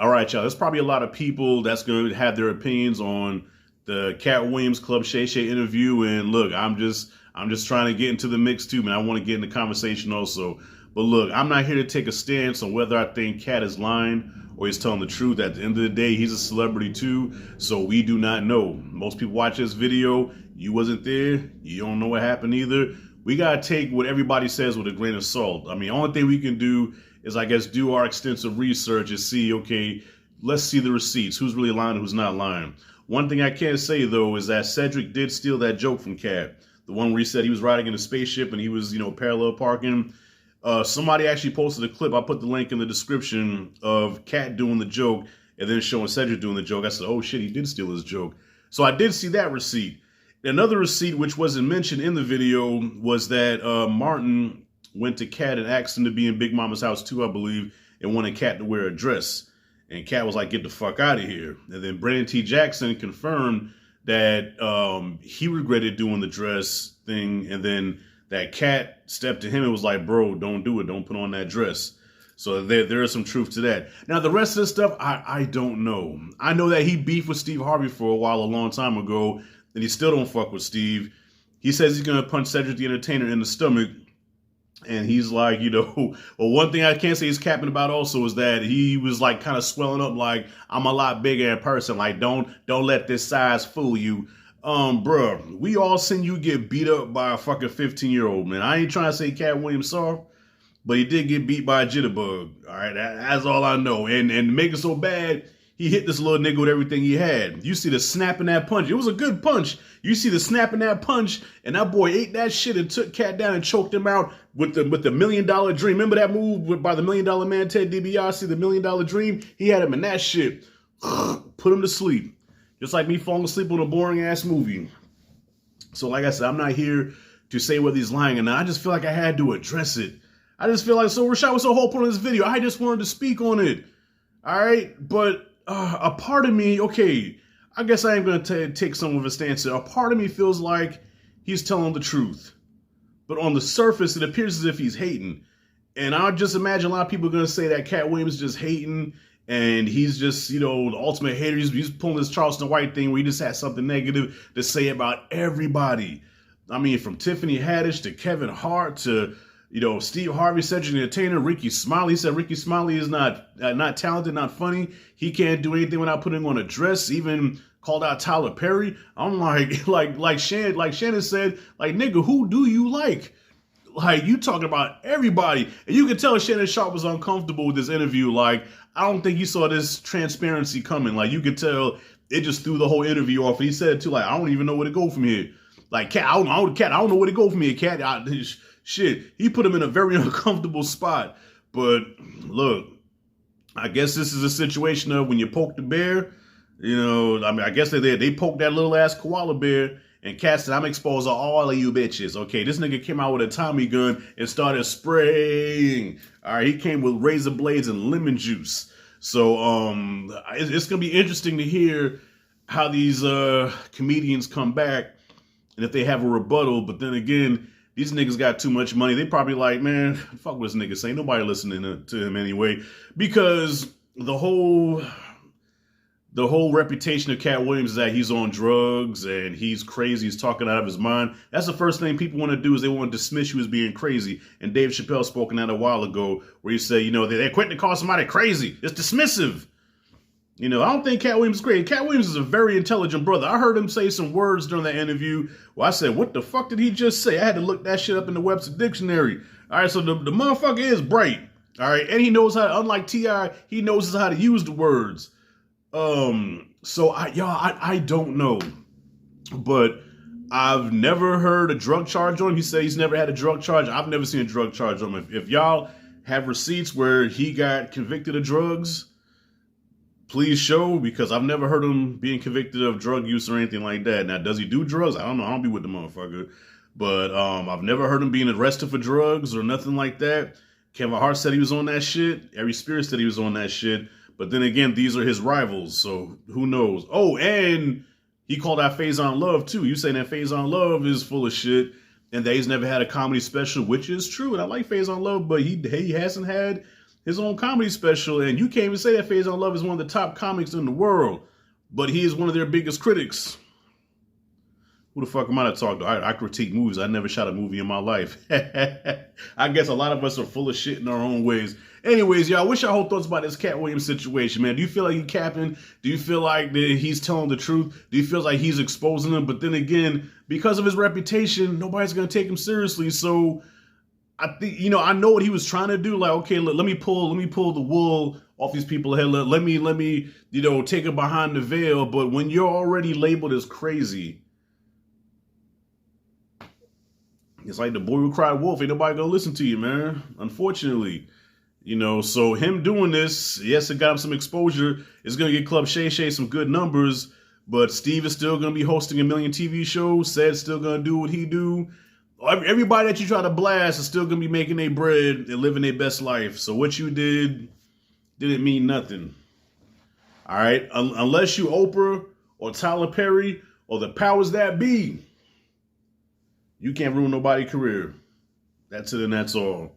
All right, y'all. There's probably a lot of people that's going to have their opinions on the Katt Williams Club Shay interview. And look, I'm just trying to get into the mix too, man. I want to get in the conversation also. But look, I'm not here to take a stance on whether I think Katt is lying or he's telling the truth. At the end of the day, he's a celebrity too, so we do not know. Most people watch this video. You wasn't there. You don't know what happened either. We gotta take what everybody says with a grain of salt. I mean, the only thing we can do is, I guess, do our extensive research and see, okay, let's see the receipts. Who's really lying, who's not lying. One thing I can say, though, is that Cedric did steal that joke from Katt. The one where he said he was riding in a spaceship and he was, parallel parking. Somebody actually posted a clip. I put the link in the description of Katt doing the joke and then showing Cedric doing the joke. I said, oh shit, he did steal his joke. So I did see that receipt. Another receipt, which wasn't mentioned in the video, was that Martin went to Katt and asked him to be in Big Mama's house too, I believe, and wanted Katt to wear a dress. And Katt was like, get the fuck out of here. And then Brandon T. Jackson confirmed that he regretted doing the dress thing, and then that Katt stepped to him and was like, bro, don't do it. Don't put on that dress. So there is some truth to that. Now, the rest of this stuff, I don't know. I know that he beefed with Steve Harvey for a while, a long time ago, and he still don't fuck with Steve. He says he's going to punch Cedric the Entertainer in the stomach. And he's like, well, one thing I can't say he's capping about also is that he was like kind of swelling up like, I'm a lot bigger in person. Like, don't let this size fool you. Bruh, we all seen you get beat up by a fucking 15-year-old, man. I ain't trying to say Katt Williams soft, but he did get beat by a jitterbug. All right, that's all I know. And to make it so bad, he hit this little nigga with everything he had. You see the snap in that punch. It was a good punch. You see the snap in that punch, and that boy ate that shit and took Katt down and choked him out with the $1 Million Dream. Remember that move by the $1 Million Man, Ted DiBiase, the $1 Million Dream? He had him in that shit. Put him to sleep. Just like me falling asleep on a boring-ass movie. So like I said, I'm not here to say whether he's lying or not. I just feel like I had to address it. I just feel like, so Rashad, what's the whole point of this video? I just wanted to speak on it. All right? But a part of me, okay, I guess I am going to take some of his stance. A part of me feels like he's telling the truth. But on the surface, it appears as if he's hating. And I just imagine a lot of people are going to say that Katt Williams is just hating and he's just, the ultimate hater. He's pulling this Charleston White thing where he just has something negative to say about everybody. I mean, from Tiffany Haddish to Kevin Hart to, Steve Harvey, Cedric the Entertainer, Ricky Smiley. He said Ricky Smiley is not talented, not funny. He can't do anything without putting on a dress. Even called out Tyler Perry. I'm like Shannon said, like, nigga, who do you like? Like, you talking about everybody. And you could tell Shannon Sharp was uncomfortable with this interview. Like, I don't think he saw this transparency coming. Like, you could tell it just threw the whole interview off. And he said, too, like, I don't even know where to go from here. Like, Katt, I don't know where to go from here, Katt. Shit, he put him in a very uncomfortable spot. But, look, I guess this is a situation of when you poke the bear, I guess they poked that little ass koala bear. And Katt said, I'm exposed to all of you bitches. Okay, this nigga came out with a Tommy gun and started spraying. All right, he came with razor blades and lemon juice. So it's going to be interesting to hear how these comedians come back and if they have a rebuttal. But then again, these niggas got too much money. They probably like, man, fuck what this nigga saying. Nobody listening to him anyway. Because the whole reputation of Katt Williams is that he's on drugs and he's crazy. He's talking out of his mind. That's the first thing people want to do is they want to dismiss you as being crazy. And Dave Chappelle spoke on that a while ago where he said, they're quick to call somebody crazy. It's dismissive. I don't think Katt Williams is crazy. Katt Williams is a very intelligent brother. I heard him say some words during that interview where I said, what the fuck did he just say? I had to look that shit up in the Webster Dictionary. All right, so the motherfucker is bright. All right, and he knows how, unlike T.I., he knows how to use the words. So I don't know, but I've never heard a drug charge on him. He said he's never had a drug charge. I've never seen a drug charge on him. If y'all have receipts where he got convicted of drugs, please show, because I've never heard him being convicted of drug use or anything like that. Now, does he do drugs? I don't know. I don't be with the motherfucker, but, I've never heard him being arrested for drugs or nothing like that. Kevin Hart said he was on that shit. Ari Spears said he was on that shit. But then again, these are his rivals, so who knows? Oh, and he called out Faison Love, too. You saying that Faison Love is full of shit and that he's never had a comedy special, which is true. And I like Faison Love, but he hasn't had his own comedy special, and you can't even say that Phase on Love is one of the top comics in the world, but he is one of their biggest critics. Who the fuck am I to talk to? I critique movies. I never shot a movie in my life. I guess a lot of us are full of shit in our own ways. Anyways, y'all, what's your whole thoughts about this Katt Williams situation, man? Do you feel like he's capping? Do you feel like he's telling the truth? Do you feel like he's exposing them? But then again, because of his reputation, nobody's going to take him seriously. So I think, I know what he was trying to do. Like, okay, let me pull the wool off these people's head. Let me, take it behind the veil. But when you're already labeled as crazy, it's like the boy who cried wolf. Ain't nobody gonna listen to you, man. Unfortunately. So him doing this, yes, it got him some exposure. It's gonna get Club Shay some good numbers, but Steve is still gonna be hosting a million TV shows. Ced's still gonna do what he do. Everybody that you try to blast is still gonna be making their bread and living their best life. So what you did didn't mean nothing. All right, unless you Oprah or Tyler Perry or the powers that be. You can't ruin nobody's career. That's it and that's all.